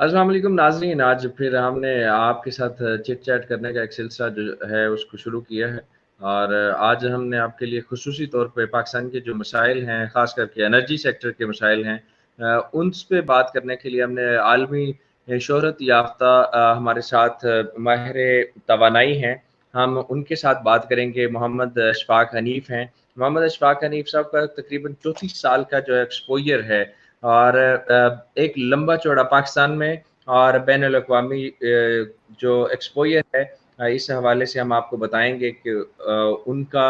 अस्सलाम वालेकुम नाज़रीन। आज फिर हमने आपके साथ चिट चैट करने का एक सिलसिला जो है उसको शुरू किया है और आज हमने आपके लिए ख़ुसूसी तौर पे पाकिस्तान के जो मसाइल हैं, ख़ास करके एनर्जी सेक्टर के मसाइल हैं, उस पे बात करने के लिए हमने आलमी शोहरत याफ़्ता हमारे साथ माहिर तवानाई हैं। हम उनके साथ बात करेंगे। मोहम्मद अशफ़ाक़ हनीफ़ हैं। मोहम्मद अशफ़ाक़ हनीफ़ साहब का तकरीबन 34 साल का जो एक्सपोज़र है और एक लंबा चौड़ा पाकिस्तान में और बैनुल अक़वामी जो एक्सपोज़र है, इस हवाले से हम आपको बताएँगे कि उनका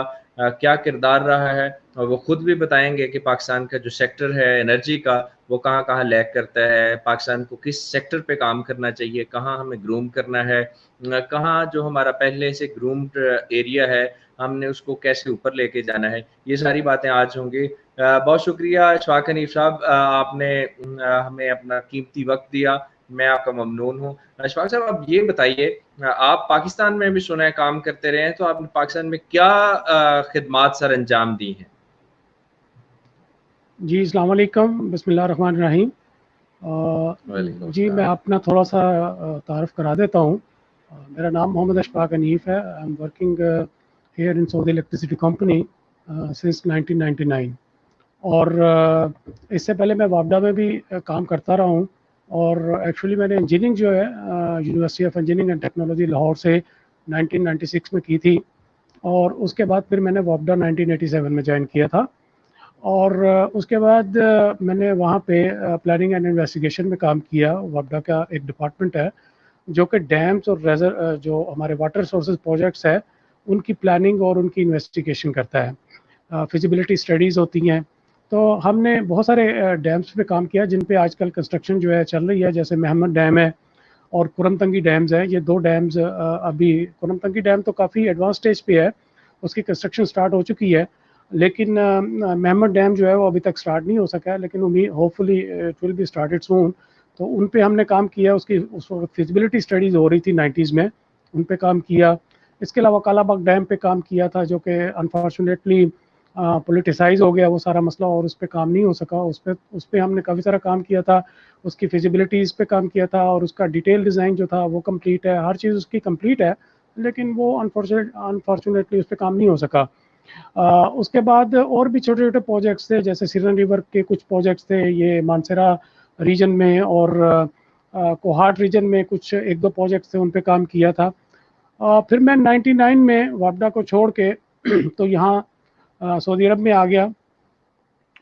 क्या किरदार रहा है और वो खुद भी बताएँगे कि पाकिस्तान का जो सेक्टर है एनर्जी का, वो कहाँ-कहाँ लैग करता है, पाकिस्तान को किस सेक्टर पे काम करना चाहिए, कहाँ हमें ग्रूम करना है, कहाँ जो हमारा पहले से ग्रूम्ड एरिया है, हमने उसको कैसे ऊपर लेके जाना है। ये सारी बातें आज होंगी। बहुत शुक्रिया इशफ़ाक़ हनीफ़ साहब, आपने हमें अपना कीमती वक़्त दिया, मैं आपका ममनून हूँ। इशफ़ाक़ साहब, आप ये बताइए, आप पाकिस्तान में भी सुना है काम करते रहे हैं, तो आपने पाकिस्तान में क्या ख़िदमात सर अंजाम दी हैं? जी, अस्सलाम वालेकुम, बिस्मिल्लाहिर्रहमानिर्रहीम। वालेकुम जी, मैं सलाम। अपना थोड़ा-सा तारुफ़ करा देता हूँ। मेरा नाम मोहम्मद अशफ़ाक़ हनीफ़ है। I am working here in Saudi electricity company since 1999 और इससे पहले मैं वापडा में भी काम करता रहा हूँ और एक्चुअली मैंने इंजीनियरिंग जो है university of engineering and technology Lahore से 1996 में की थी और उसके बाद फिर मैंने वापडा 1987 में जॉइन किया था और उसके बाद मैंने वहाँ पे प्लानिंग एंड इन्वेस्टिगेशन में काम किया। वापडा का एक डिपार्टमेंट है जो कि डैम्स और जो हमारे वाटर सोर्सेज प्रोजेक्ट्स है उनकी प्लानिंग और उनकी इन्वेस्टिगेशन करता है। फिजिबिलिटी स्टडीज़ होती हैं, तो हमने बहुत सारे डैम्स पे काम किया जिन पे आजकल कंस्ट्रक्शन जो है चल रही है, जैसे महमद डैम है और कुरमतंगी डैम्स है। ये 2 डैम्स अभी कुरमतंगी डैम तो काफ़ी एडवांस स्टेज पे है, उसकी कंस्ट्रक्शन स्टार्ट हो चुकी है, लेकिन महमद डैम जो है वो अभी तक स्टार्ट नहीं हो सका है, लेकिन उम्मीद hopefully it will be started soon. तो उन पे हमने काम किया, उसकी उस वक़्त फिजिबिलिटी स्टडीज़ हो रही थी 90s में, उन पे काम किया। इसके अलावा कालाबाग डैम पे काम किया था जो कि अनफॉर्चुनेटली पॉलिटिसाइज़ हो गया वो सारा मसला और उस पे काम नहीं हो सका। उस पे हमने काफ़ी सारा काम किया था, उसकी फिजिबिलिटीज़ पे काम किया था और उसका डिटेल डिज़ाइन जो था वो कंप्लीट है, हर चीज़ उसकी कंप्लीट है, लेकिन वो अनफॉर्चुनेटली उस पे काम नहीं हो सका। उसके बाद और भी छोटे-छोटे प्रोजेक्ट्स थे, जैसे सिरन रिवर के कुछ प्रोजेक्ट्स थे, ये मानसेरा रीजन में और कोहाट रीजन में कुछ 1-2 प्रोजेक्ट्स थे, उन पे काम किया था। फिर मैं 99 में वापडा को छोड़ के तो यहाँ सऊदी अरब में आ गया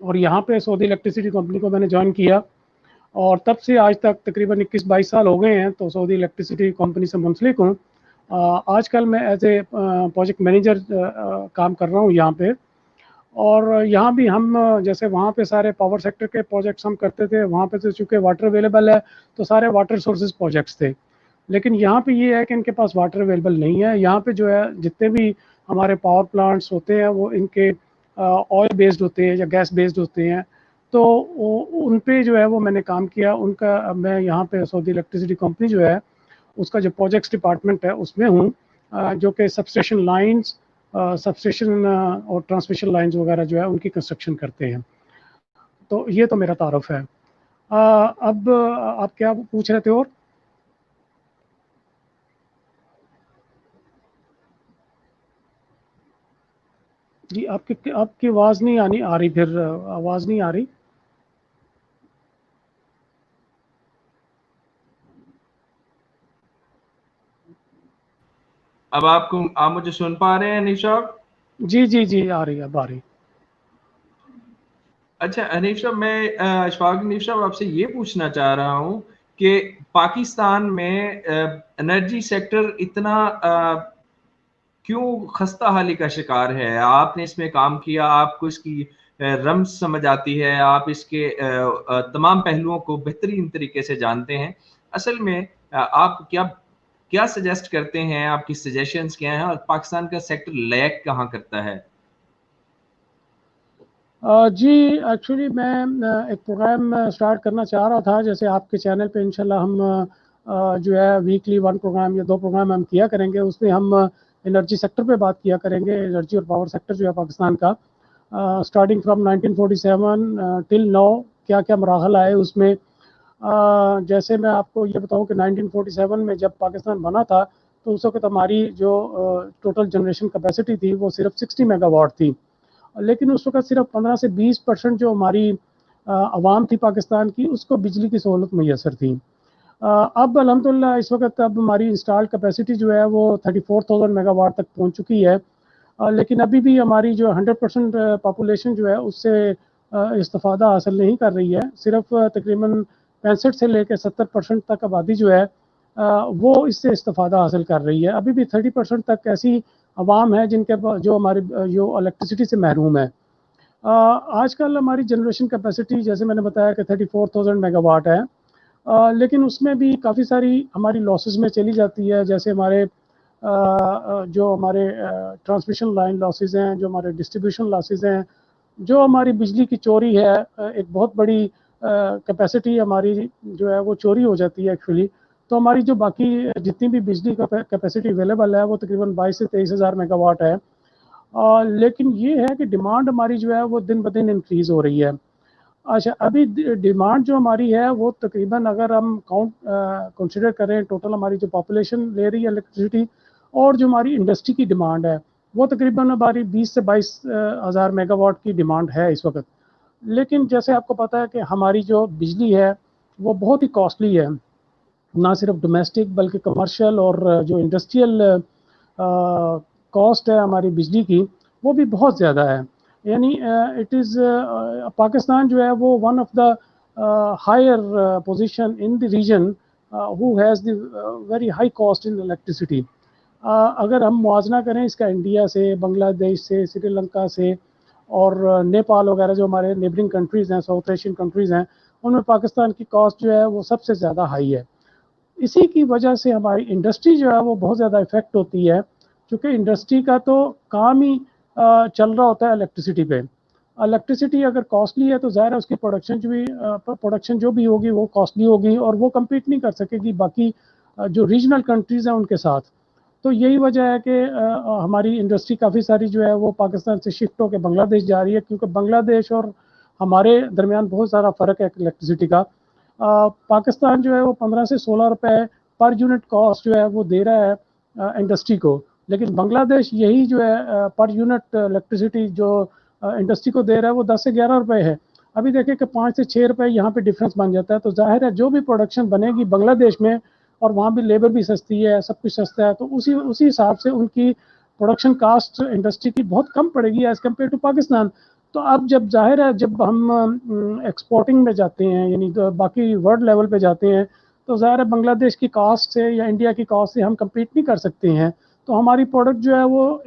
और यहाँ पे सऊदी इलेक्ट्रिसिटी कंपनी को मैंने जॉइन किया और तब से आज तक तकरीबन 21-22 साल हो गए हैं, तो सऊदी इलेक्ट्रिसिटी कंपनी से मुंसलिक हूँ। आजकल मैं एज़ ए प्रोजेक्ट मैनेजर काम कर रहा हूँ यहाँ पे और यहाँ भी हम जैसे वहाँ पे सारे पावर सेक्टर के प्रोजेक्ट्स हम करते थे, वहाँ पे तो चूँकि वाटर अवेलेबल है, तो सारे वाटर सोर्सेज़ प्रोजेक्ट्स थे। लेकिन यहाँ पे ये है कि इनके पास वाटर अवेलेबल नहीं है। यहाँ पे जो है जितने भी हमारे पावर प्लांट्स होते हैं वो इनके ऑयल बेस्ड होते हैं या गैस बेस्ड होते हैं। तो उन पे जो है वो मैंने काम किया। उनका मैं यहाँ पे सऊदी इलेक्ट्रिसिटी कंपनी जो है उसका जो प्रोजेक्ट्स डिपार्टमेंट है उसमें हूँ, जो कि सबस्टेशन लाइन्स सबस्टेशन और ट्रांसमिशन लाइन्स वगैरह जो है उनकी कंस्ट्रक्शन करते हैं। तो ये तो मेरा तारुफ है। अब आप क्या पूछ रहे थे और? जी, आपकी आवाज़ नहीं आ रही, फिर आवाज़ नहीं आ रही। अब आप मुझे सुन पा रहे हैं हनीफ़ साहब? जी, जी, जी, आ रही है, अब आ रही। अच्छा हनीफ़ साहब, मैं अशफ़ाक़ हनीफ़ साहब आपसे ये पूछना चाह रहा हूँ कि पाकिस्तान में एनर्जी सेक्टर इतना क्यों खस्ता-हाली का शिकार है? आपने इसमें काम किया, आपको इसकी रम्ज़ समझ आती है, आप इसके तमाम पहलुओं को बेहतरीन तरीके से जानते हैं। असल में आप क्या क्या सजेस्ट करते हैं, आपकी सजेशंस क्या हैं और पाकिस्तान का सेक्टर लैग कहाँ करता है? जी, एक्चुअली मैं एक प्रोग्राम स्टार्ट करना चाह रहा था, जैसे आपके चैनल पे इंशाल्लाह हम जो है वीकली 1 प्रोग्राम या 2 प्रोग्राम हम किया करेंगे, उसमें हम एनर्जी सेक्टर पे बात किया करेंगे, एनर्जी और पावर सेक्टर जो है पाकिस्तान का। स्टार्टिंग फ्रॉम 1947 टिल नाउ क्या-क्या मराहल आए उसमें, जैसे मैं आपको ये बताऊं कि 1947 में जब पाकिस्तान बना था, तो उस वक्त हमारी जो टोटल जनरेशन कैपेसिटी थी वो सिर्फ 60 मेगावाट थी। लेकिन उस वक्त सिर्फ 15 से 20% जो हमारी आवाम थी पाकिस्तान की, उसको बिजली की सहूलत मैसर थी। अब अल्हम्दुलिल्लाह इस वक्त अब हमारी इंस्टॉल्ड कैपेसिटी जो है वो 34,000 मेगावाट तक पहुंच चुकी है। लेकिन अभी भी हमारी जो 100% पॉपुलेशन जो है उससे इस्तेफादा हासिल नहीं कर रही है। सिर्फ तकरीबन 65 से लेकर 70% तक आबादी जो है वो इससे इस्तेफादा हासिल कर रही है। अभी भी 30% तक ऐसी आवाम है जिनके जो हमारी जो इलेक्ट्रिसिटी से महरूम है। आजकल हमारी जनरेशन कैपेसिटी जैसे मैंने बताया कि 34,000 मेगावाट है। लेकिन उसमें भी काफ़ी सारी हमारी लॉसेस में चली जाती है। जैसे हमारे जो हमारे ट्रांसमिशन लाइन लॉसेस हैं, जो हमारे डिस्ट्रीब्यूशन लॉसेस हैं, जो हमारी बिजली की चोरी है, एक बहुत बड़ी कैपेसिटी हमारी जो है वो चोरी हो जाती है एक्चुअली। तो हमारी जो बाकी जितनी भी बिजली कैपेसिटी अवेलेबल है वो तकरीबन 22 से 23 हज़ार मेगावाट है। लेकिन ये है कि डिमांड हमारी जो है वो दिन ब दिन इंक्रीज़ हो रही है। अच्छा, अभी डिमांड जो हमारी है वो तकरीबन अगर हम कंसिडर करें टोटल हमारी जो पॉपुलेशन ले रही है इलेक्ट्रिसिटी और जो हमारी इंडस्ट्री की डिमांड है, वो तकरीबन हमारी 20 से 22 हज़ार मेगावाट की डिमांड है इस वक्त। लेकिन जैसे आपको पता है कि हमारी जो बिजली है वो बहुत ही कॉस्टली है, ना सिर्फ डोमेस्टिक बल्कि कमर्शियल और जो इंडस्ट्रियल कॉस्ट है हमारी बिजली की वो भी बहुत ज़्यादा है। यानी इट इज़ पाकिस्तान जो है वो one of the higher position in the region who has the very high cost in electricity. अगर हम मुआवजा करें इसका इंडिया से, बांग्लादेश से, श्रीलंका से और नेपाल वगैरह जो हमारे नेबरिंग कंट्रीज़ हैं, साउथ एशियन कंट्रीज़ हैं, उनमें पाकिस्तान की कॉस्ट जो है वो सबसे ज़्यादा हाई है। इसी की वजह से हमारी इंडस्ट्री जो है वो बहुत ज़्यादा इफ़ेक्ट होती है, क्योंकि इंडस्ट्री का तो काम ही चल रहा होता है इलेक्ट्रिसिटी पे। इलेक्ट्रिसिटी अगर कॉस्टली है तो ज़ाहिर है उसकी प्रोडक्शन जो भी होगी वो कॉस्टली होगी और वो कम्पीट नहीं कर सकेगी बाकी जो रीजनल कंट्रीज़ हैं उनके साथ। तो यही वजह है कि हमारी इंडस्ट्री काफ़ी सारी जो है वो पाकिस्तान से शिफ्ट होकर बांग्लादेश जा रही है, क्योंकि बांग्लादेश और हमारे दरमियान बहुत सारा फ़र्क है इलेक्ट्रिसिटी का। पाकिस्तान जो है वो 15 से 16 रुपए पर यूनिट कॉस्ट जो है वो दे रहा है इंडस्ट्री को, लेकिन बांग्लादेश यही जो है पर यूनिट इलेक्ट्रिसिटी जो इंडस्ट्री को दे रहा है वो 10 से 11 रुपए है। अभी देखिए कि 5 से 6 रुपए यहाँ पे डिफरेंस बन जाता है। तो जाहिर है जो भी प्रोडक्शन बनेगी बांग्लादेश में, और वहाँ भी लेबर भी सस्ती है, सब कुछ सस्ता है, तो उसी हिसाब से उनकी प्रोडक्शन कास्ट इंडस्ट्री की बहुत कम पड़ेगी एज़ कम्पेयर टू पाकिस्तान। तो अब जब जाहिर है जब हम एक्सपोर्टिंग में जाते हैं, यानी तो बाकी वर्ल्ड लेवल पे जाते हैं, तो ज़ाहिर है बांग्लादेश की कास्ट से या इंडिया की कास्ट से हम कम्पीट नहीं कर सकते हैं। तो हमारी प्रोडक्ट जो है वो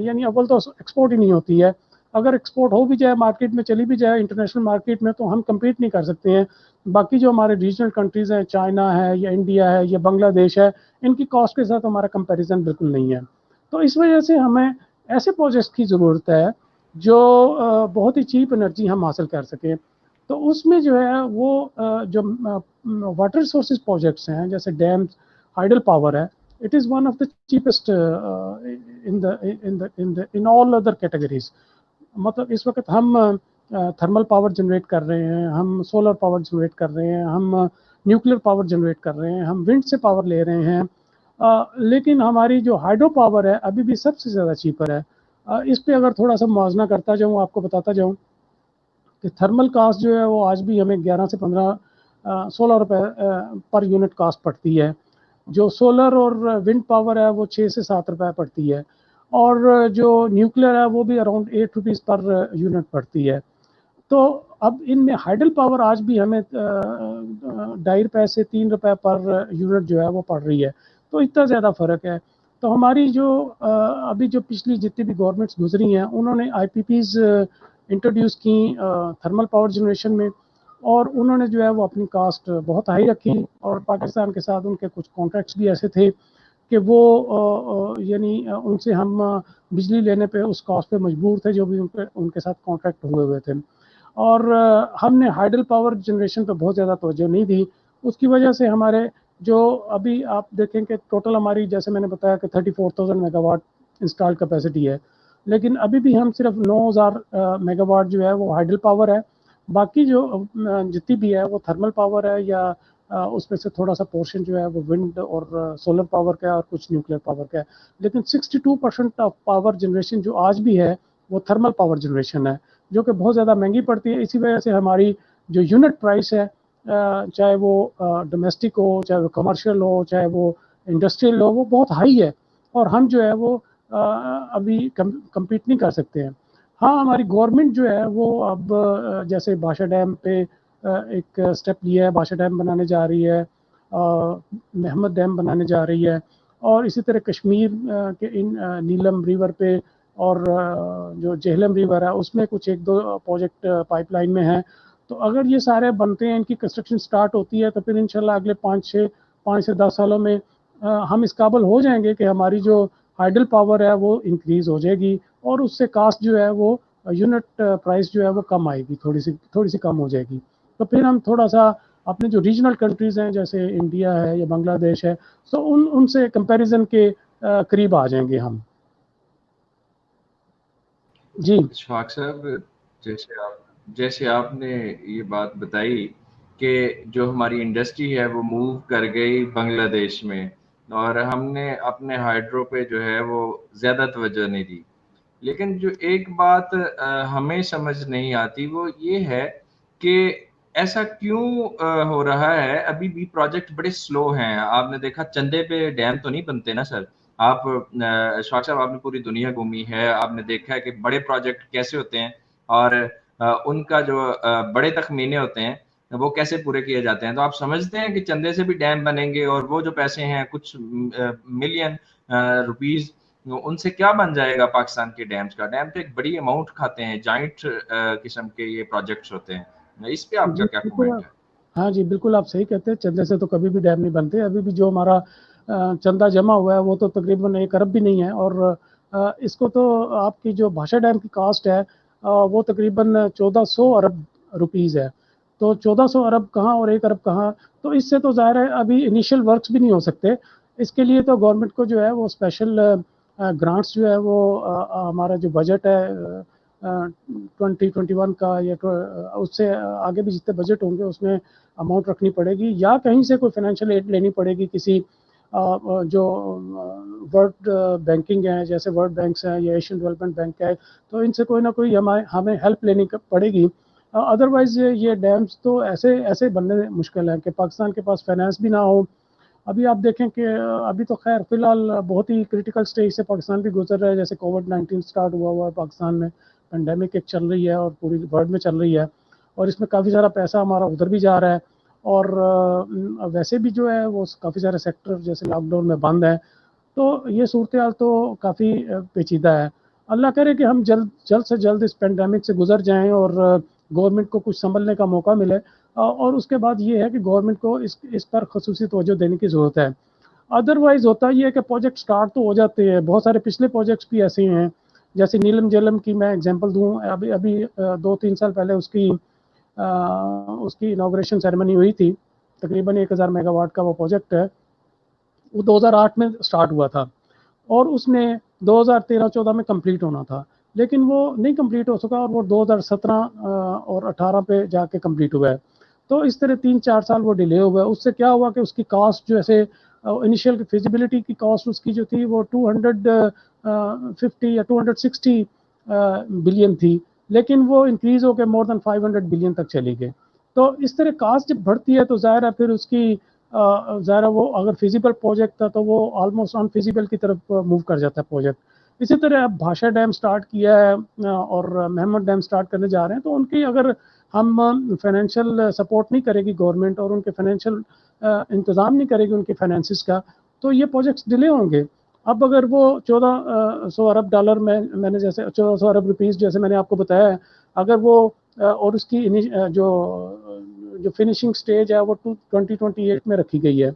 यानी अव्वल तो एक्सपोर्ट ही नहीं होती है। अगर एक्सपोर्ट हो भी जाए, मार्केट में चली भी जाए इंटरनेशनल मार्केट में, तो हम कम्पीट नहीं कर सकते हैं। बाकी जो हमारे रीजनल कंट्रीज़ हैं, चाइना है या इंडिया है या बांग्लादेश है, इनकी कॉस्ट के साथ हमारा कंपैरिजन बिल्कुल नहीं है। तो इस वजह से हमें ऐसे प्रोजेक्ट्स की ज़रूरत है जो बहुत ही चीप एनर्जी हम हासिल कर सकें। तो उसमें जो है वो जो वाटर रिसोर्सेज प्रोजेक्ट्स हैं जैसे डैम्स, हाइडल पावर है, it is one of the cheapest in all other categories. मतलब इस वक्त हम थर्मल पावर जनरेट कर रहे हैं, हम सोलर पावर जनरेट कर रहे हैं, हम न्यूक्लियर पावर जनरेट कर रहे हैं, हम विंड से पावर ले रहे हैं। लेकिन हमारी जो हाइड्रो पावर है अभी भी सबसे ज़्यादा चीपर है। इस पे अगर थोड़ा सा मुआवजा करता जाऊँ, आपको बताता जाऊँ कि थर्मल कास्ट जो है वो आज भी हमें 11 से 15 16 रुपए पर यूनिट कास्ट पड़ती है। जो सोलर और विंड पावर है वो 6 से 7 रुपए पड़ती है, और जो न्यूक्लियर है वो भी अराउंड 8 रुपीज़ पर यूनिट पड़ती है। तो अब इनमें हाइडल पावर आज भी हमें 2.5 रुपए से 3 रुपए पर यूनिट जो है वो पड़ रही है। तो इतना ज़्यादा फ़र्क है। तो हमारी जो अभी जो पिछली जितनी भी गवर्नमेंट्स गुजरी हैं उन्होंने आईपीपीज इंट्रोड्यूस की थर्मल पावर जनरेशन में, और उन्होंने जो है वो अपनी कास्ट बहुत हाई रखी, और पाकिस्तान के साथ उनके कुछ कॉन्ट्रैक्ट्स भी ऐसे थे कि वो यानी उनसे हम बिजली लेने पे उस कॉस्ट पे मजबूर थे जो भी उनके साथ कॉन्ट्रैक्ट हुए थे। और हमने हाइडल पावर जनरेशन पे बहुत ज़्यादा तवज्जो नहीं दी। उसकी वजह से हमारे जो अभी आप देखें कि टोटल हमारी जैसे मैंने बताया कि 34,000 मेगावाट इंस्टॉल कैपेसिटी है, लेकिन अभी भी हम सिर्फ 9,000 मेगावाट जो है वो हाइडल पावर है, बाकी जो जितनी भी है वो थर्मल पावर है या उसमें से थोड़ा सा पोर्शन जो है वो विंड और सोलर पावर का है और कुछ न्यूक्लियर पावर का है। लेकिन 62% ऑफ पावर जनरेशन जो आज भी है वो थर्मल पावर जनरेशन है, जो कि बहुत ज़्यादा महंगी पड़ती है। इसी वजह से हमारी जो यूनिट प्राइस है, चाहे वो डोमेस्टिक हो, चाहे वो कमर्शियल हो, चाहे वो इंडस्ट्रियल हो, वो बहुत हाई है और हम जो है वो अभी कम्पीट नहीं कर सकते हैं। हाँ, हमारी गवर्नमेंट जो है वो अब जैसे भाषा डैम पे एक स्टेप लिया है, भाषा डैम बनाने जा रही है, महमद डैम बनाने जा रही है, और इसी तरह कश्मीर के इन नीलम रिवर पे और जो जेहलम रिवर है उसमें कुछ एक दो प्रोजेक्ट पाइपलाइन में है। तो अगर ये सारे बनते हैं, इनकी कंस्ट्रक्शन स्टार्ट होती है, तो फिर इंशाल्लाह अगले 5 से 10 सालों में हम इस काबिल हो जाएंगे कि हमारी जो हाइडल पावर है वो इंक्रीज हो जाएगी और उससे कास्ट जो है वो यूनिट प्राइस जो है वो कम आएगी, थोड़ी सी कम हो जाएगी। तो फिर हम थोड़ा सा अपने जो रीजनल कंट्रीज हैं जैसे इंडिया है या बांग्लादेश है, तो उनसे कंपैरिजन के करीब आ जाएंगे हम। जी इशफाक साहब, जैसे आपने ये बात बताई कि जो हमारी इंडस्ट्री है वो मूव कर गई बांग्लादेश में और हमने अपने हाइड्रो पे जो है वो ज़्यादा तवज्जो नहीं दी। लेकिन जो एक बात हमें समझ नहीं आती वो ये है कि ऐसा क्यों हो रहा है, अभी भी प्रोजेक्ट बड़े स्लो हैं। आपने देखा चंदे पे डैम तो नहीं बनते ना सर। आप शौक साहब, आपने पूरी दुनिया घूमी है, आपने देखा है कि बड़े प्रोजेक्ट कैसे होते हैं और उनका जो बड़े तखमीने होते हैं वो कैसे पूरे किए जाते हैं। तो आप समझते हैं कि चंदे से भी डैम बनेंगे और वो जो पैसे हैं कुछ मिलियन रुपीज, उनसे क्या बन जाएगा पाकिस्तान के डैम्स का। डैम तो एक बड़ी अमाउंट खाते हैं, जाइंट किस्म के ये प्रोजेक्ट्स होते हैं। इस पे आपका जी क्या बिल्कुल। कमेंट है? हाँ जी, बिल्कुल आप सही कहते हैं, चंदे से तो कभी भी डैम नहीं बनते। अभी भी जो हमारा चंदा जमा हुआ है वो तो तकरीबन 1 अरब भी नहीं है, और इसको तो आपकी जो भाषा डैम की कास्ट है वो तकरीबन 1400 अरब रुपीज़ है। तो 1400 अरब कहाँ और 1 अरब कहाँ, तो इससे तो ज़ाहिर है अभी इनिशियल वर्क्स भी नहीं हो सकते। इसके लिए तो गवर्नमेंट को जो है वो स्पेशल ग्रांट्स जो है वो हमारा जो बजट है 2021 का या उससे आगे भी जितने बजट होंगे उसमें अमाउंट रखनी पड़ेगी, या कहीं से कोई फाइनेंशियल एड लेनी पड़ेगी किसी जो वर्ल्ड बैंकिंग है जैसे वर्ल्ड बैंक्स हैं या एशियन डेवलपमेंट बैंक है, तो इनसे कोई ना कोई हमें हेल्प लेनी पड़ेगी। अदरवाइज ये डैम्स तो ऐसे ऐसे बनने मुश्किल है कि पाकिस्तान के पास फाइनेंस भी ना हो। अभी आप देखें कि अभी तो खैर फिलहाल बहुत ही क्रिटिकल स्टेज से पाकिस्तान भी गुजर रहा है, जैसे कोविड-19 स्टार्ट हुआ है पाकिस्तान में, पेंडेमिक एक चल रही है और पूरी वर्ल्ड में चल रही है, और इसमें काफ़ी सारा पैसा हमारा उधर भी जा रहा है। और वैसे भी जो है वो काफ़ी सारे सेक्टर जैसे लॉकडाउन में बंद हैं। तो ये सूरत हाल तो काफ़ी पेचीदा है। अल्लाह करे कि हम जल्द जल्द से जल्द इस पेंडेमिक से गुजर जाएं और गवर्नमेंट को कुछ संभलने का मौका मिले, और उसके बाद ये है कि गवर्नमेंट को इस पर खसूसी तवज्जो देने की ज़रूरत है। अदरवाइज होता ये है कि प्रोजेक्ट स्टार्ट तो हो जाते हैं, बहुत सारे पिछले प्रोजेक्ट्स भी ऐसे हैं, जैसे नीलम जेलम की मैं एग्जांपल दूं, अभी अभी 2-3 साल पहले उसकी इनॉग्रेशन सेरेमनी हुई थी। तकरीबन 1000 मेगावाट का वो प्रोजेक्ट है, वो 2008 में स्टार्ट हुआ था और उसने 2013-14 में कंप्लीट होना था, लेकिन वो नहीं कंप्लीट हो सका और वो 2017 और 18 पे जाके कंप्लीट हुआ है। तो इस तरह 3-4 साल वो डिले हुआ है। उससे क्या हुआ कि उसकी कॉस्ट जो ऐसे इनिशियल फिजिबिलिटी की कॉस्ट उसकी जो थी वो 250 या 260 बिलियन थी, लेकिन वो इंक्रीज होकर मोर देन 500 बिलियन तक चली गई। तो इस तरह कास्ट जब बढ़ती है तो ज़ाहिर है फिर उसकी ज़ाहिर है वो अगर फिजिबल प्रोजेक्ट था तो वो ऑलमोस्ट अनफिजिबल की तरफ मूव कर जाता है प्रोजेक्ट। इसी तरह अब भाषा डैम स्टार्ट किया है और महमद डैम स्टार्ट करने जा रहे हैं, तो उनकी अगर हम फाइनेंशियल सपोर्ट नहीं करेगी गवर्नमेंट और उनके फाइनेंशियल इंतज़ाम नहीं करेगी उनके फाइनेंसिस का, तो ये प्रोजेक्ट्स डिले होंगे। अब अगर वो 1400 अरब डॉलर में मैंने जैसे 1400 अरब रुपीज़ जैसे मैंने आपको बताया है, अगर वो और उसकी जो फिनिशिंग स्टेज है वो 2028 में रखी गई है,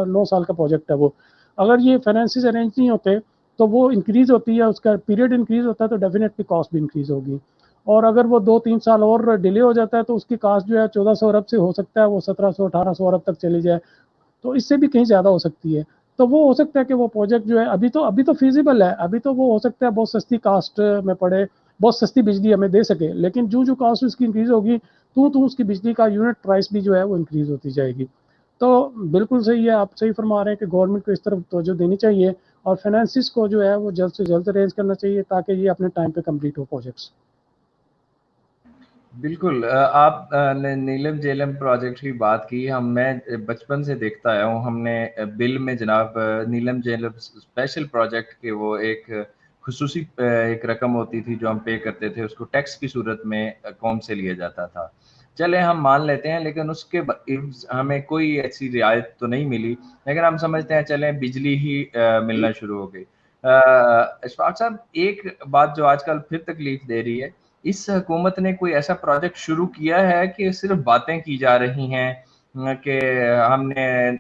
9 साल का प्रोजेक्ट है वो। अगर ये फाइनेंसिस अरेंज नहीं होते तो वो इंक्रीज होती है, उसका पीरियड इंक्रीज होता है तो डेफिनेटली कॉस्ट भी इंक्रीज होगी। और अगर वो 2-3 साल और डिले हो जाता है तो उसकी कास्ट जो है 1400 अरब से हो सकता है वो 1700-1800 अरब तक चली जाए, तो इससे भी कहीं ज़्यादा हो सकती है। तो वो हो सकता है कि वो प्रोजेक्ट जो है अभी तो फिजिबल है, अभी तो वो हो सकता है बहुत सस्ती कास्ट में पड़े, बहुत सस्ती बिजली हमें दे सके, लेकिन जो कॉस्ट उसकी इंक्रीज़ होगी तो उसकी बिजली का यूनिट प्राइस भी जो है वो इंक्रीज़ होती जाएगी। तो बिल्कुल सही है, आप सही फरमा रहे हैं कि गवर्नमेंट को इस तरफ तवज्जो देनी चाहिए और फाइनेंसिस को जो है वो जल्द से जल्द अरेंज करना चाहिए ताकि ये अपने टाइम पे कंप्लीट हो प्रोजेक्ट्स। बिल्कुल आप ने नीलम झेलम प्रोजेक्ट की बात की। मैं बचपन से देखता आया हूँ। हमने बिल में जनाब नीलम झेलम स्पेशल प्रोजेक्ट के वो एक खुसूसी एक रकम होती थी जो हम पे करते थे, उसको टैक्स की सूरत में कौम से लिया जाता था। चले हम मान लेते हैं, लेकिन उसके इव्ज़ हमें कोई ऐसी रियायत तो नहीं मिली, लेकिन हम समझते हैं चलें बिजली ही मिलना शुरू हो गई। इशफाक साहब, एक बात जो आजकल फिर तकलीफ दे रही है, इस हुकूमत ने कोई ऐसा प्रोजेक्ट शुरू किया है कि सिर्फ बातें की जा रही हैं कि हमने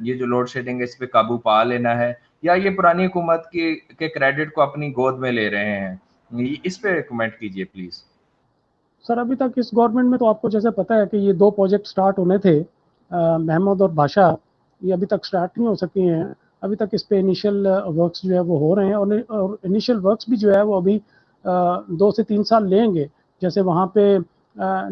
ये जो लोड शेडिंग है इस पे काबू पा लेना है, या ये पुरानी हुकूमत की के क्रेडिट को अपनी गोद में ले रहे हैं? इस पे कमेंट कीजिए प्लीज। सर अभी तक इस गवर्नमेंट में तो आपको जैसे पता है कि ये 2 प्रोजेक्ट स्टार्ट होने थे, महमूद और बादशाह, ये अभी तक स्टार्ट नहीं हो सके हैं। अभी तक इस पे इनिशियल वर्क्स जो है वो हो रहे हैं और इनिशियल वर्क्स भी जो है वो अभी 2 से 3 साल लेंगे। जैसे वहाँ पे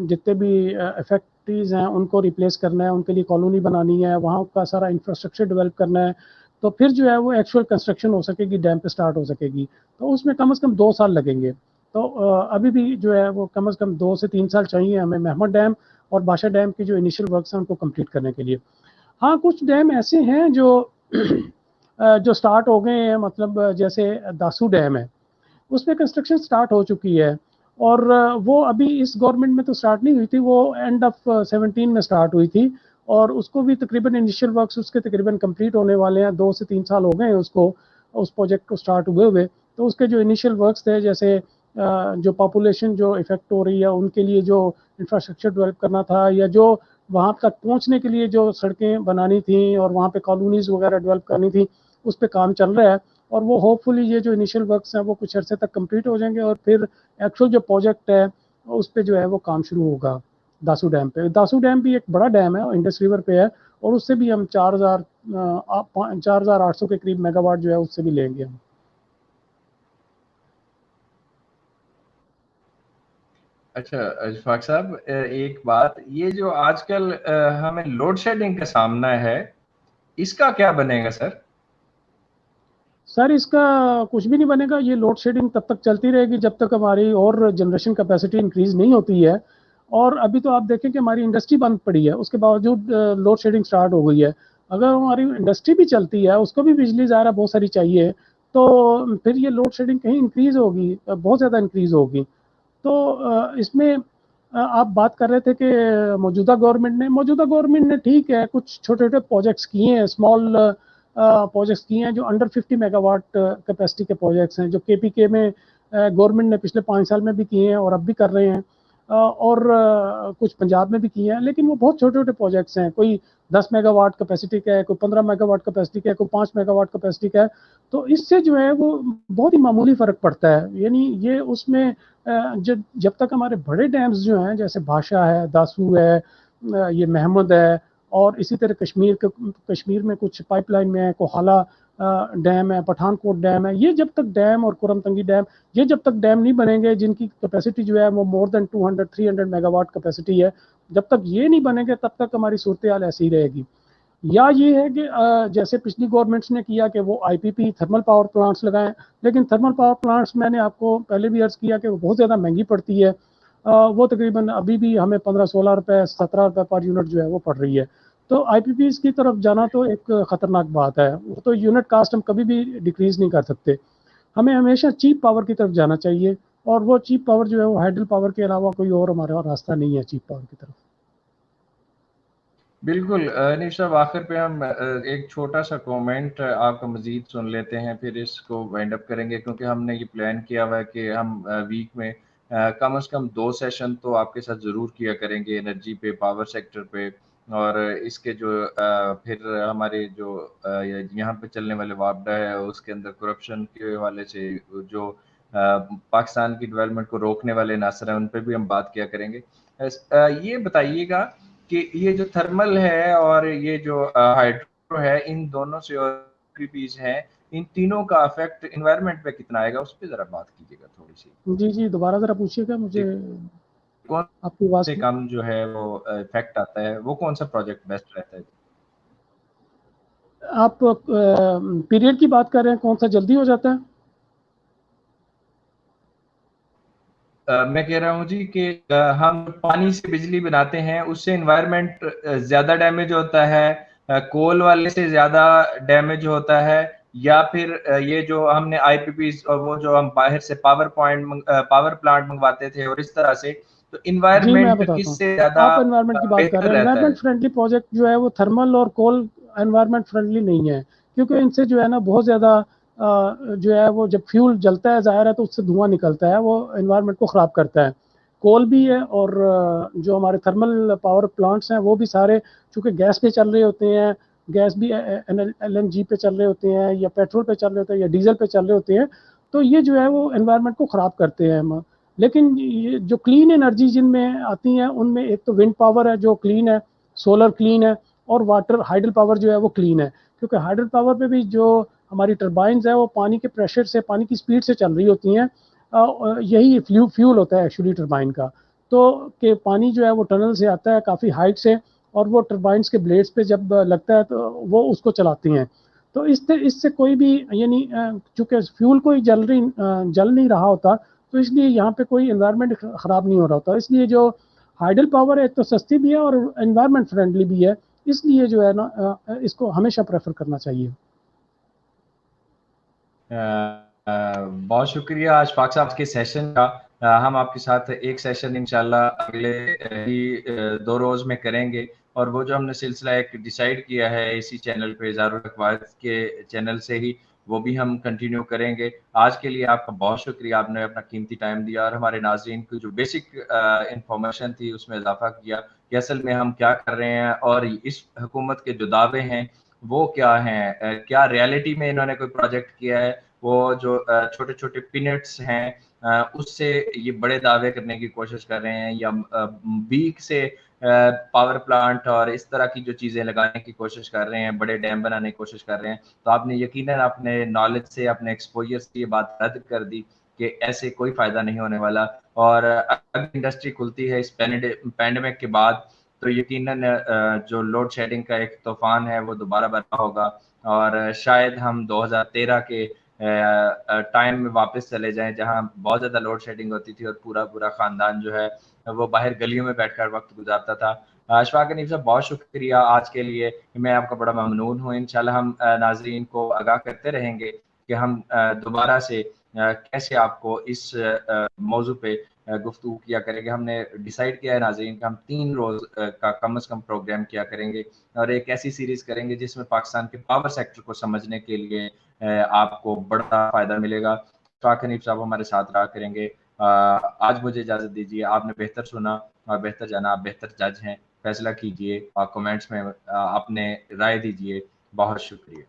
जितने भी इफेक्ट्रीज हैं उनको रिप्लेस करना है, उनके लिए कॉलोनी बनानी है, वहाँ का सारा इंफ्रास्ट्रक्चर डेवलप करना है, तो फिर जो है वो एक्चुअल कंस्ट्रक्शन हो सकेगी, डैम पे स्टार्ट हो सकेगी। तो उसमें कम से कम 2 साल लगेंगे। तो अभी भी जो है वो कम से कम 2 से 3 साल चाहिए हमें महमद डैम और बादशाह डैम की जो इनिशियल वर्क्स हैं उनको कंप्लीट करने के लिए। हाँ, कुछ डैम ऐसे हैं जो जो स्टार्ट हो गए हैं, मतलब जैसे दासू डैम है, उसमें कंस्ट्रक्शन स्टार्ट हो चुकी है और वो अभी इस गवर्नमेंट में तो स्टार्ट नहीं हुई थी, वो एंड ऑफ 17 में स्टार्ट हुई थी और उसको भी तकरीबन इनिशियल वर्क्स उसके तकरीबन कंप्लीट होने वाले हैं। 2 से 3 साल हो गए हैं उसको, उस प्रोजेक्ट को स्टार्ट हुए हुए। तो उसके जो इनिशियल वर्क्स थे, जैसे जो पॉपुलेशन जो इफेक्ट हो रही है उनके लिए जो इंफ्रास्ट्रक्चर डेवलप करना था, या जो वहाँ तक पहुँचने के लिए जो सड़कें बनानी थी और वहाँ पे कॉलोनीज वगैरह डेवलप करनी थी, उस पर काम चल रहा है। और वो होपफुली ये जो इनिशियल वर्क्स हैं वो कुछ अर्से तक कंप्लीट हो जाएंगे और फिर एक्चुअल जो प्रोजेक्ट है उस पे जो है वो काम शुरू होगा। दासू डैम पे, दासू डैम भी एक बड़ा डैम है, इंडस रिवर पे है और उससे भी हम 4,800 के करीब मेगावाट जो है उससे भी लेंगे हम। अच्छा इशफाक साहब, एक बात, ये जो आजकल हमें लोड शेडिंग का सामना है, इसका क्या बनेगा सर? सर इसका कुछ भी नहीं बनेगा, ये लोड शेडिंग तब तक चलती रहेगी जब तक हमारी और जनरेशन कैपेसिटी इंक्रीज नहीं होती है। और अभी तो आप देखें कि हमारी इंडस्ट्री बंद पड़ी है, उसके बावजूद लोड शेडिंग स्टार्ट हो गई है। अगर हमारी इंडस्ट्री भी चलती है, उसको भी बिजली ज़ाहिर है बहुत सारी चाहिए, तो फिर ये लोड शेडिंग कहीं इंक्रीज होगी, बहुत ज़्यादा इंक्रीज होगी। तो इसमें आप बात कर रहे थे कि मौजूदा गवर्नमेंट ने ठीक है कुछ छोटे छोटे प्रोजेक्ट्स किए हैं, स्मॉल प्रोजेक्ट्स किए हैं जो अंडर 50 मेगावाट कैपेसिटी के प्रोजेक्ट्स हैं, जो केपीके में गवर्नमेंट ने पिछले 5 साल में भी किए हैं और अब भी कर रहे हैं। और कुछ पंजाब में भी किए हैं, लेकिन वो बहुत छोटे छोटे प्रोजेक्ट्स हैं, कोई 10 मेगावाट कैपेसिटी का है, कोई 15 मेगावाट कैपेसिटी का है, कोई 5 मेगावाट कैपेसिटी का है। तो इससे जो है वो बहुत ही मामूली फर्क पड़ता है, यानी ये उसमें जब जब तक हमारे बड़े डैम्स जो हैं जैसे भाषा है, दासू है, ये महमद है, और इसी तरह कश्मीर में कुछ पाइपलाइन में है, कोहाला डैम है, पठानकोट डैम है, ये जब तक डैम और कुरमतंगी डैम, ये जब तक डैम नहीं बनेंगे जिनकी कैपेसिटी जो है वो मोर देन 200-300 मेगावाट कैपेसिटी है, जब तक ये नहीं बनेंगे तब तक हमारी सूरत हाल ऐसी ही रहेगी। या ये है कि जैसे पिछली गवर्नमेंट्स ने किया कि वो आईपीपी थर्मल पावर प्लांट्स लगाएं, लेकिन थर्मल पावर प्लांट्स मैंने आपको पहले भी अर्ज किया कि वो बहुत ज़्यादा महंगी पड़ती है। वो तकरीबन अभी भी हमें 15-16 रुपए 17 रुपए पर यूनिट जो है वो पड़ रही है। तो आईपीपीज की तरफ जाना तो एक खतरनाक बात है, वो तो यूनिट कास्ट हम कभी भी डिक्रीज नहीं कर सकते। हमें हमेशा चीप पावर की तरफ जाना चाहिए और वो चीप पावर जो है वो हाइडल पावर के अलावा कोई और हमारा रास्ता नहीं है चीप पावर की तरफ। बिल्कुल अनीश साहब, आखिर पे हम एक छोटा सा कमेंट आपका मजीद सुन लेते हैं, फिर इसको वाइंड अप करेंगे, क्योंकि हमने ये प्लान किया हुआ है कि हम वीक में कम से कम 2 सेशन तो आपके साथ ज़रूर किया करेंगे, एनर्जी पे, पावर सेक्टर पे, और इसके जो फिर हमारे जो यहाँ पे चलने वाले वापडा है उसके अंदर करप्शन के हवाले से जो पाकिस्तान की डेवलपमेंट को रोकने वाले नासर हैं उन पर भी हम बात किया करेंगे। ये बताइएगा कि ये जो थर्मल है और ये जो हाइड्रो है, इन दोनों से और पीस हैं, इन तीनों का इफेक्ट एनवायरनमेंट पे कितना आएगा, उस पर जरा बात कीजिएगा थोड़ी सी। जी जी, दोबारा ज़रा पूछिएगा मुझे, कौन आपकी आवाज़ से काम जो है वो इफेक्ट आता है, वो कौन सा प्रोजेक्ट बेस्ट रहता है? आप पीरियड की बात कर रहे हैं, कौन सा जल्दी हो जाता है? मैं कह रहा हूँ जी कि हम पानी से बिजली बनाते हैं, उससे एनवायरनमेंट ज़्यादा डैमेज होता है, कोल वाले से ज़्यादा डैमेज होता है, या फिर ये जो हमने आईपीपीज़ और वो जो हम बाहर से पावर प्लांट मंगवाते थे और इस तरह से, तो जी, मैं एनवायरनमेंट बताता हूँ। किससे ज़्यादा आप एनवायरनमेंट की बात कर बेहतर रहे हैं, रहता है? एनवायरनमेंट फ्रेंडली प्रोजेक्ट जो है वो थर्मल और कोल एनवायरनमेंट फ्रेंडली नहीं है, क्योंकि इनसे जो है ना बहुत ज़्यादा जो है वो जब फ्यूल जलता है ज़ाहिर है तो उससे धुआँ निकलता है, वो एनवायरनमेंट को ख़राब करता है। कोल भी है और जो हमारे थर्मल पावर प्लांट्स हैं वो भी सारे चूँकि गैस पे चल रहे होते हैं, गैस भी एलएनजी पे चल रहे होते हैं या पेट्रोल पे चल रहे होते हैं या डीज़ल पे चल रहे होते हैं, तो ये जो है वो एनवायरनमेंट को ख़राब करते हैं। लेकिन ये जो क्लीन एनर्जी जिनमें आती हैं उनमें एक तो विंड पावर है जो क्लीन है, सोलर क्लीन है, और वाटर हाइडल पावर जो है वो क्लीन है, क्योंकि हाइडल पावर पे भी जो हमारी टर्बाइंस है वो पानी के प्रेशर से, पानी की स्पीड से चल रही होती हैं। यही फ्यूल होता है एक्चुअली टर्बाइन का, तो कि पानी जो है वो टनल से आता है काफ़ी हाइट से, और वो टर्बाइंस के ब्लेड्स पे जब लगता है तो वो उसको चलाती हैं। तो इससे कोई भी यानी चूँकि फ्यूल कोई जल नहीं रहा होता, तो इसलिए यहाँ पे कोई एनवायरनमेंट ख़राब नहीं हो रहा होता। इसलिए जो हाइडल पावर है एक तो सस्ती भी है और एनवायरनमेंट फ्रेंडली भी है, इसलिए जो है ना इसको हमेशा प्रेफर करना चाहिए। बहुत शुक्रिया अशफाक साहब के सेशन का। हम आपके साथ एक सेशन इंशाल्लाह अगले ही 2 रोज़ में करेंगे, और वो जो हमने सिलसिला एक डिसाइड किया है इसी चैनल पे, ज़ारुल अक़वाद के चैनल से ही, वो भी हम कंटिन्यू करेंगे। आज के लिए आपका बहुत शुक्रिया, आपने अपना कीमती टाइम दिया और हमारे नाज़रीन को जो बेसिक इन्फॉर्मेशन थी उसमें इज़ाफ़ा किया कि असल में हम क्या कर रहे हैं और इस हुकूमत के जो दावे हैं वो क्या हैं, क्या रियलिटी में इन्होंने कोई प्रोजेक्ट किया है। वो जो छोटे-छोटे पीनट्स हैं उससे ये बड़े दावे करने की कोशिश कर रहे हैं, या बीक से पावर प्लांट और इस तरह की जो चीज़ें लगाने की कोशिश कर रहे हैं, बड़े डैम बनाने की कोशिश कर रहे हैं। तो आपने यकीनन अपने नॉलेज से, अपने एक्सपोज़र से ये बात रद्द कर दी कि ऐसे कोई फ़ायदा नहीं होने वाला, और अगर इंडस्ट्री खुलती है इस पैंडेमिक के बाद, तो यकीनन जो लोड शेडिंग का एक तूफ़ान है वो दोबारा बर्पा होगा, और शायद हम 2013 के टाइम में वापस चले जाएँ जहाँ बहुत ज़्यादा लोड शेडिंग होती थी और पूरा-पूरा ख़ानदान जो है वो बाहर गलियों में बैठकर वक़्त गुज़ारता था। अशफ़ाक़ हनीफ़ साहब बहुत शुक्रिया आज के लिए, मैं आपका बड़ा ममनून हूँ। इंशाल्लाह हम नाज़रीन को आगाह करते रहेंगे कि हम दोबारा से कैसे आपको इस मौज़ू पे गुफ्तगू किया करेंगे। हमने डिसाइड किया है नाज़रीन कि हम 3 रोज़ का कम से कम प्रोग्राम किया करेंगे, और एक ऐसी सीरीज़ करेंगे जिसमें पाकिस्तान के पावर सेक्टर को समझने के लिए आपको बड़ा फ़ायदा मिलेगा। अशफ़ाक़ हनीफ़ साहब हमारे साथ रहा करेंगे। आज मुझे इजाज़त दीजिए। आपने बेहतर सुना और बेहतर जाना, आप बेहतर जज हैं। फ़ैसला कीजिए और कमेंट्स में अपने राय दीजिए। बहुत शुक्रिया।